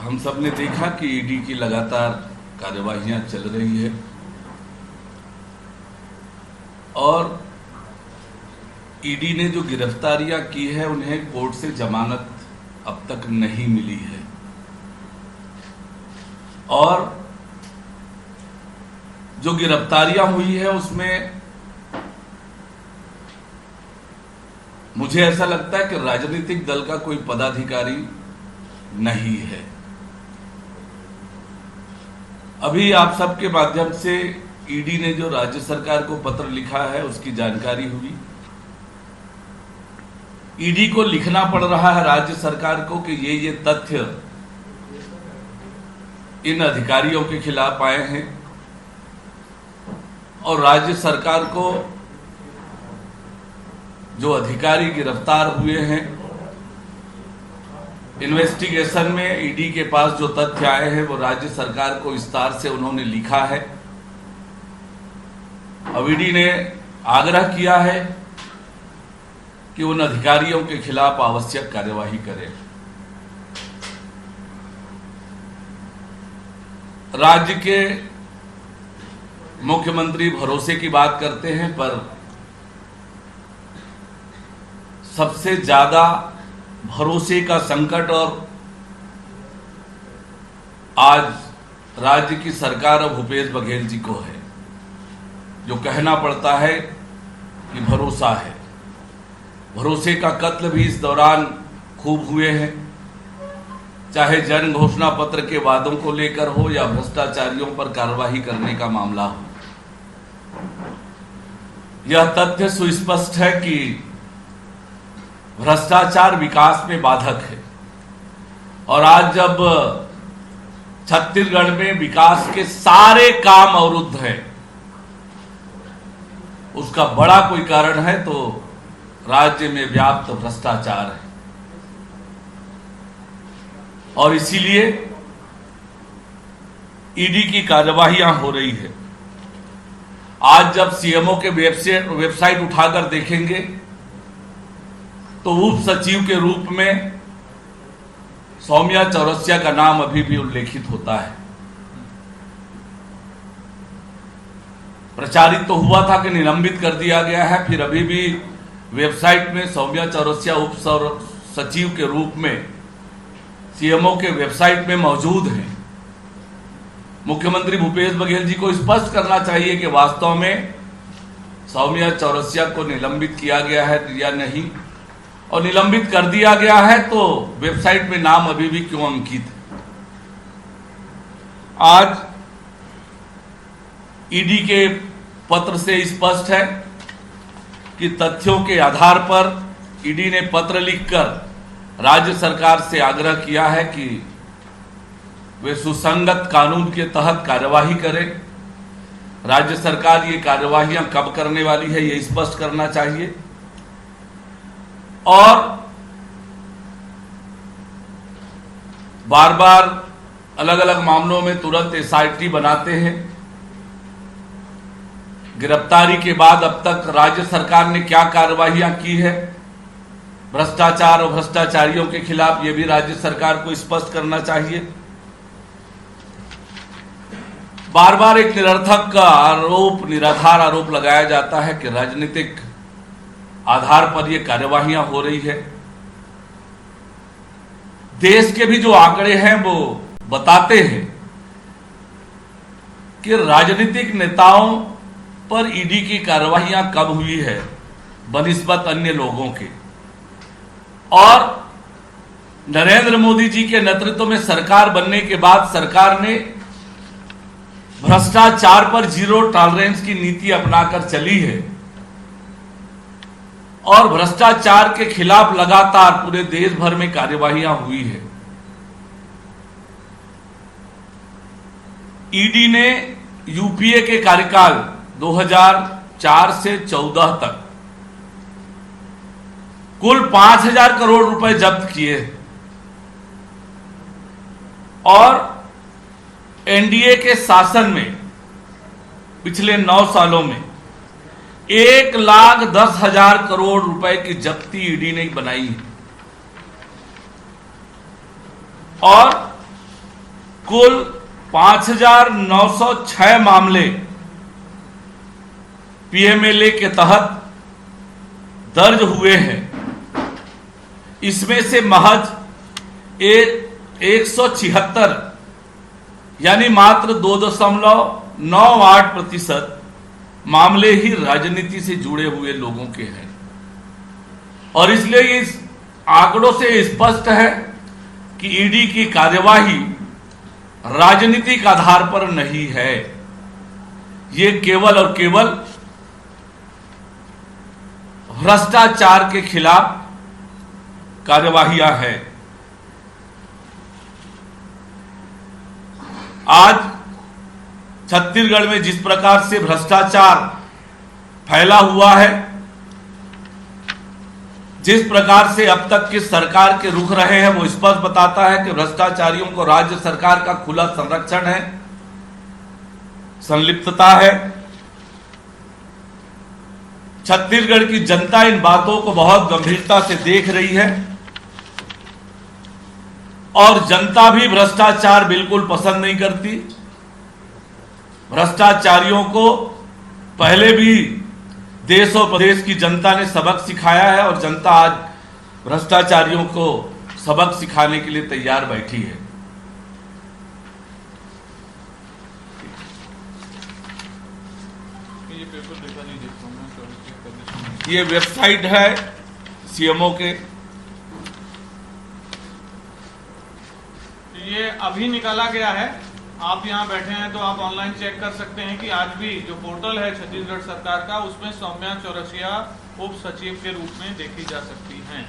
हम सब ने देखा कि ईडी की लगातार कार्यवाहियां चल रही है और ईडी ने जो गिरफ्तारियां की है उन्हें कोर्ट से जमानत अब तक नहीं मिली है और जो गिरफ्तारियां हुई है उसमें मुझे ऐसा लगता है कि राजनीतिक दल का कोई पदाधिकारी नहीं है। अभी आप सबके माध्यम से ईडी ने जो राज्य सरकार को पत्र लिखा है उसकी जानकारी हुई। ईडी को लिखना पड़ रहा है राज्य सरकार को कि ये तथ्य इन अधिकारियों के खिलाफ आए हैं और राज्य सरकार को जो अधिकारी गिरफ्तार हुए हैं इन्वेस्टिगेशन में ईडी के पास जो तथ्य आए हैं वो राज्य सरकार को विस्तार से उन्होंने लिखा है। अब ईडी ने आग्रह किया है कि उन अधिकारियों के खिलाफ आवश्यक कार्यवाही करें। राज्य के मुख्यमंत्री भरोसे की बात करते हैं पर सबसे ज्यादा भरोसे का संकट और आज राज्य की सरकार और भूपेश बघेल जी को है, जो कहना पड़ता है कि भरोसा है। भरोसे का कत्ल भी इस दौरान खूब हुए हैं, चाहे जन घोषणा पत्र के वादों को लेकर हो या भ्रष्टाचारियों पर कार्रवाई करने का मामला हो। यह तथ्य सुस्पष्ट है कि भ्रष्टाचार विकास में बाधक है और आज जब छत्तीसगढ़ में विकास के सारे काम अवरुद्ध हैं, उसका बड़ा कोई कारण है तो राज्य में व्याप्त भ्रष्टाचार है और इसीलिए ईडी की कार्यवाहियां हो रही है। आज जब सीएमओ के वेबसाइट उठाकर देखेंगे तो उप सचिव के रूप में सौम्या चौरसिया का नाम अभी भी उल्लेखित होता है। प्रचारित तो हुआ था कि निलंबित कर दिया गया है, फिर अभी भी वेबसाइट में सौम्या चौरसिया उप सचिव के रूप में सीएमओ के वेबसाइट में मौजूद है। मुख्यमंत्री भूपेश बघेल जी को स्पष्ट करना चाहिए कि वास्तव में सौम्या चौरसिया को निलंबित किया गया है या नहीं, और निलंबित कर दिया गया है तो वेबसाइट में नाम अभी भी क्यों अंकित है। आज ईडी के पत्र से स्पष्ट है कि तथ्यों के आधार पर ईडी ने पत्र लिखकर राज्य सरकार से आग्रह किया है कि वे सुसंगत कानून के तहत कार्यवाही करें। राज्य सरकार ये कार्यवाहियां कब करने वाली है ये स्पष्ट करना चाहिए और बार बार अलग अलग मामलों में तुरंत एसआईटी बनाते हैं। गिरफ्तारी के बाद अब तक राज्य सरकार ने क्या कार्यवाहियां की है भ्रष्टाचार और भ्रष्टाचारियों के खिलाफ, ये भी राज्य सरकार को स्पष्ट करना चाहिए। बार बार एक निरर्थक का आरोप, निराधार आरोप लगाया जाता है कि राजनीतिक आधार पर यह कार्यवाहियां हो रही है। देश के भी जो आंकड़े हैं वो बताते हैं कि राजनीतिक नेताओं पर ईडी की कार्यवाहियां कब हुई है बनिस्बत अन्य लोगों के, और नरेंद्र मोदी जी के नेतृत्व में सरकार बनने के बाद सरकार ने भ्रष्टाचार पर जीरो टॉलरेंस की नीति अपनाकर चली है और भ्रष्टाचार के खिलाफ लगातार पूरे देश भर में कार्यवाहियां हुई है। ईडी ने यूपीए के कार्यकाल 2004 से 14 तक कुल 5,000 करोड़ रुपए जब्त किए और एनडीए के शासन में पिछले 9 सालों में 1,10,000 करोड़ रुपए की जब्ती ईडी ने बनाई है और कुल 5,906 मामले पीएमएलए के तहत दर्ज हुए हैं। इसमें से महज 176 यानी मात्र 2.98% मामले ही राजनीति से जुड़े हुए लोगों के हैं। और इसलिए इस आंकड़ों से स्पष्ट है कि ईडी की कार्यवाही राजनीतिक आधार पर नहीं है। ये केवल और केवल भ्रष्टाचार के खिलाफ कार्यवाहियां हैं। आज छत्तीसगढ़ में जिस प्रकार से भ्रष्टाचार फैला हुआ है, जिस प्रकार से अब तक की सरकार के रुख रहे हैं, वो स्पष्ट बताता है कि भ्रष्टाचारियों को राज्य सरकार का खुला संरक्षण है, संलिप्तता है। छत्तीसगढ़ की जनता इन बातों को बहुत गंभीरता से देख रही है और जनता भी भ्रष्टाचार बिल्कुल पसंद नहीं करती। भ्रष्टाचारियों को पहले भी देश और प्रदेश की जनता ने सबक सिखाया है और जनता आज भ्रष्टाचारियों को सबक सिखाने के लिए तैयार बैठी है। ये वेबसाइट है सीएमओ के। ये अभी निकाला गया है, आप यहाँ बैठे हैं तो आप ऑनलाइन चेक कर सकते हैं कि आज भी जो पोर्टल है छत्तीसगढ़ सरकार का, उसमें सौम्या चौरसिया उप सचिव के रूप में देखी जा सकती हैं।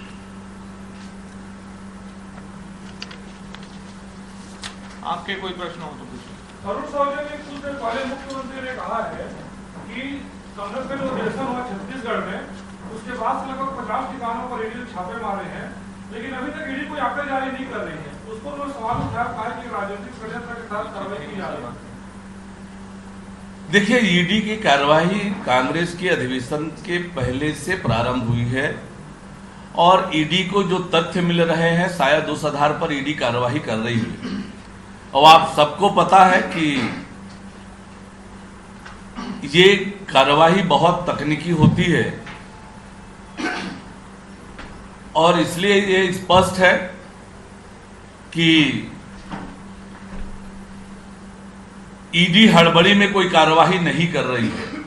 आपके कोई प्रश्न हो तो पूछिए। अरुण सौजन ने कुछ देर पहले मुख्यमंत्री ने कहा है कि कांग्रेस का जो अधिवेशन हुआ छत्तीसगढ़ में, उसके बाद से लगभग 50 ठिकानों पर ईडी छापे मारे हैं, लेकिन अभी तक ईडी कोई आंकड़े जारी नहीं कर रही है। उस पर उन्होंने सवाल उठाया, कहा कि राजनीतिक षड्यंत्र के साथ कार्रवाई की जा रही है। देखिए, ईडी की कार्रवाई कांग्रेस के अधिवेशन के पहले से प्रारंभ हुई है और ईडी को जो तथ्य मिल रहे हैं शायद उस आधार पर ईडी कार्रवाई कर रही है। और आप सबको पता है कि ये कार्रवाई बहुत तकनीकी होती है और इसलिए ये स्पष्ट है कि ईडी हड़बड़ी में कोई कार्रवाई नहीं कर रही है।